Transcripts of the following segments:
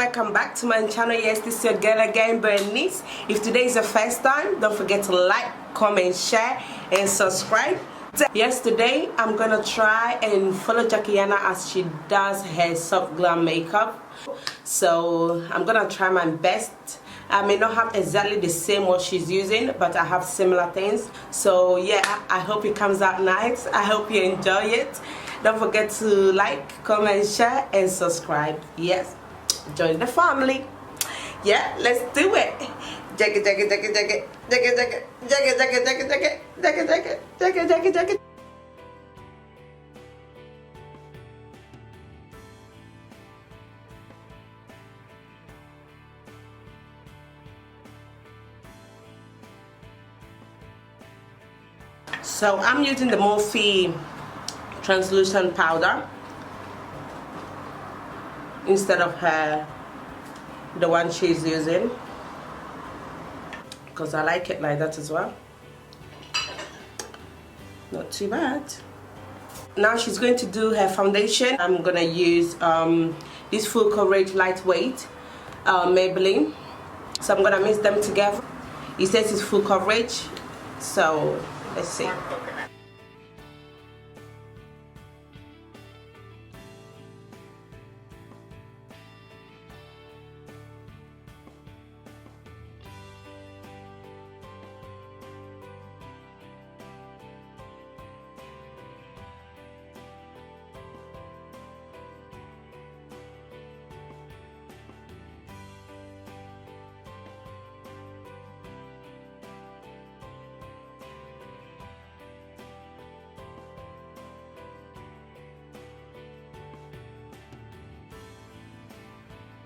welcome back to my channel. Yes, this is your girl again, Bernice. If today is the first time, don't forget to like, comment, share and subscribe. Yes, today I'm gonna try and follow Aina as she does her soft glam makeup. So I'm gonna try my best. I may not have exactly the same what she's using, but I have similar things. So yeah, I hope it comes out nice. I hope you enjoy it. Don't forget to like, comment, share and subscribe. Yes, join the family. Yeah, let's do it. Jacket, jacket, jacket, jacket, jacket, jacket, jacket, jacket, jacket, jacket, jacket, jacket, jacket, jacket, jacket. So I'm using the Morphe translucent powder instead of the one she's using, because I like it like that as well. Not too bad. Now she's going to do her foundation. I'm gonna use this full coverage lightweight Maybelline. So I'm gonna mix them together. It says it's full coverage, so let's see.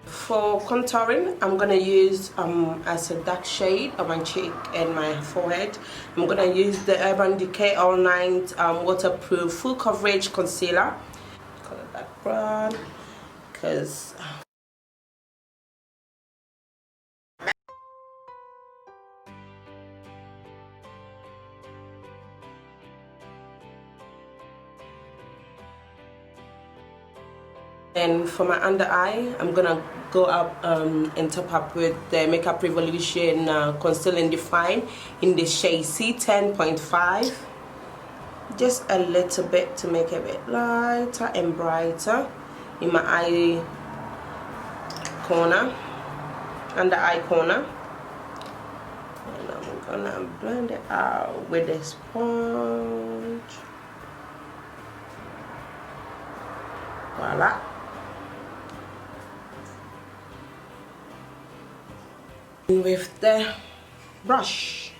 For contouring, I'm gonna use as a dark shade on my cheek and my forehead. I'm gonna use the Urban Decay All Night waterproof full coverage concealer. Color that brown, because and for my under eye, I'm gonna go up and top up with the Makeup Revolution Conceal and Define in the shade C10.5. Just a little bit to make it a bit lighter and brighter in my eye corner, under eye corner. And I'm gonna blend it out with a sponge. Voila. With the brush.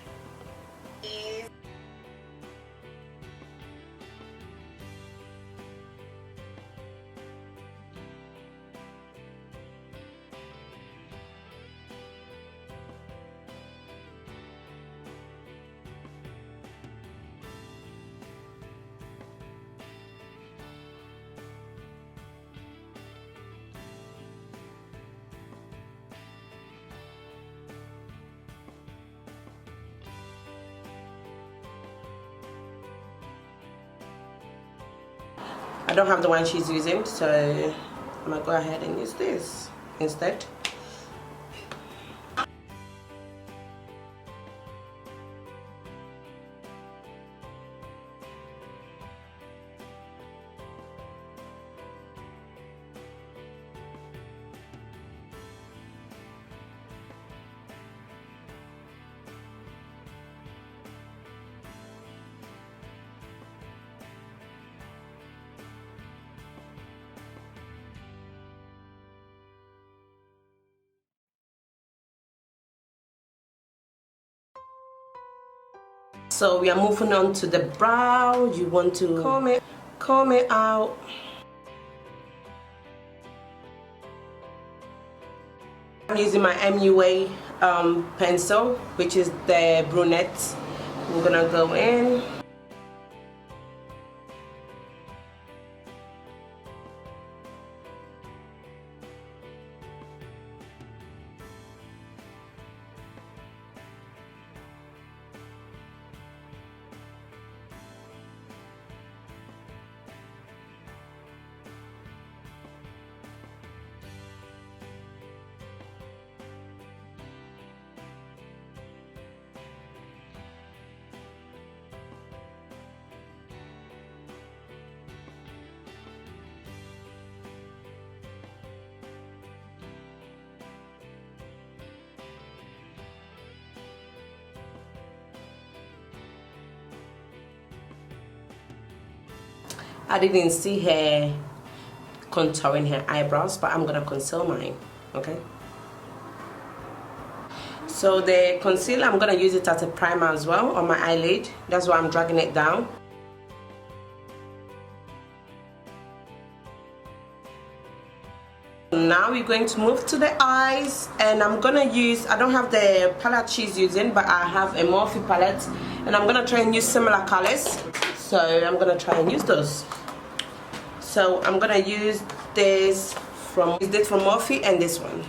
I don't have the one she's using, so I'm gonna go ahead and use this instead. So we are moving on to the brow. You want to comb it out. I'm using my MUA pencil, which is the brunette. I'm gonna go in. I didn't see her contouring her eyebrows, but I'm gonna conceal mine. Okay, so the concealer, I'm gonna use it as a primer as well on my eyelid. That's why I'm dragging it down. Now we're going to move to the eyes, and I'm gonna use, I don't have the palette she's using, but I have a Morphe palette, and I'm gonna try and use similar colors. So I'm gonna try and use those. So I'm gonna use this from Morphe and this one.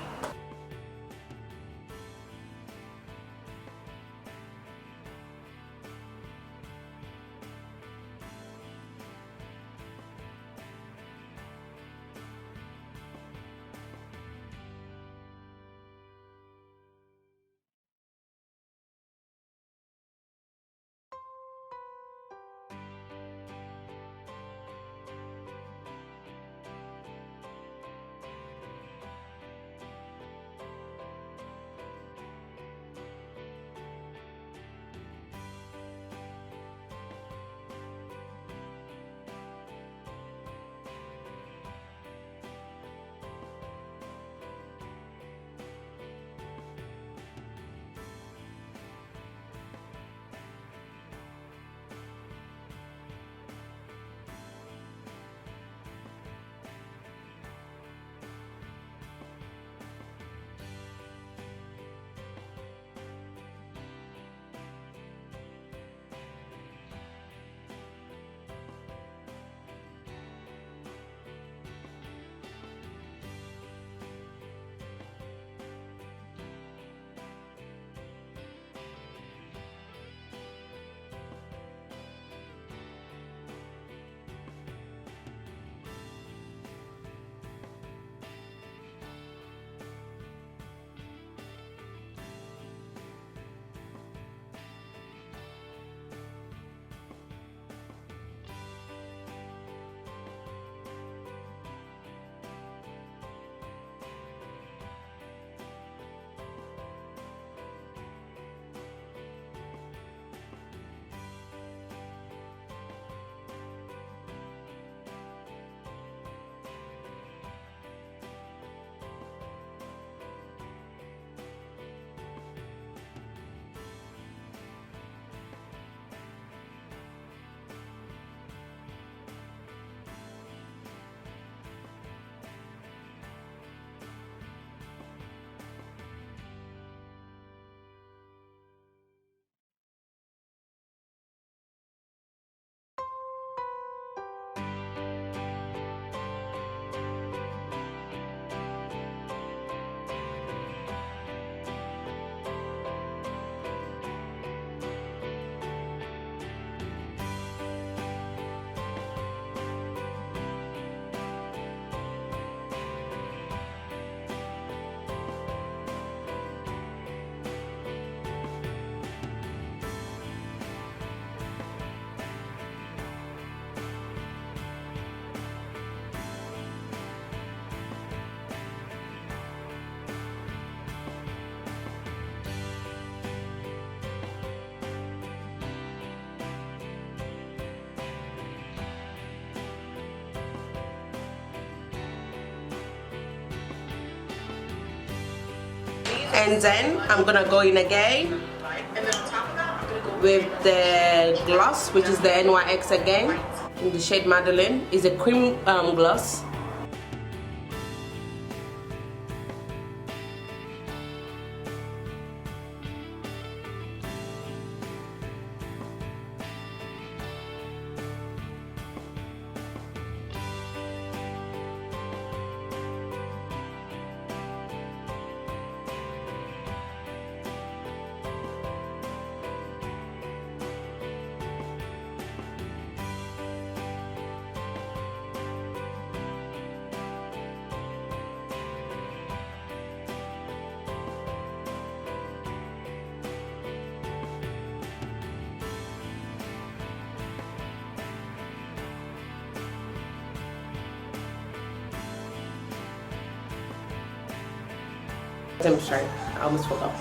And then I'm gonna go in again with the gloss, which is the NYX again, in the shade Madeline. It's a cream gloss. I'm sorry, I almost forgot.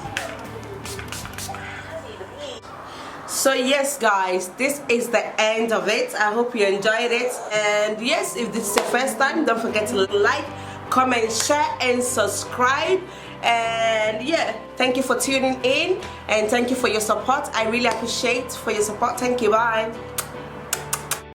So yes guys, this is the end of it. I hope you enjoyed it, and yes, if this is your first time, don't forget to like, comment, share and subscribe. And yeah, thank you for tuning in and thank you for your support. I really appreciate for your support. Thank you. Bye.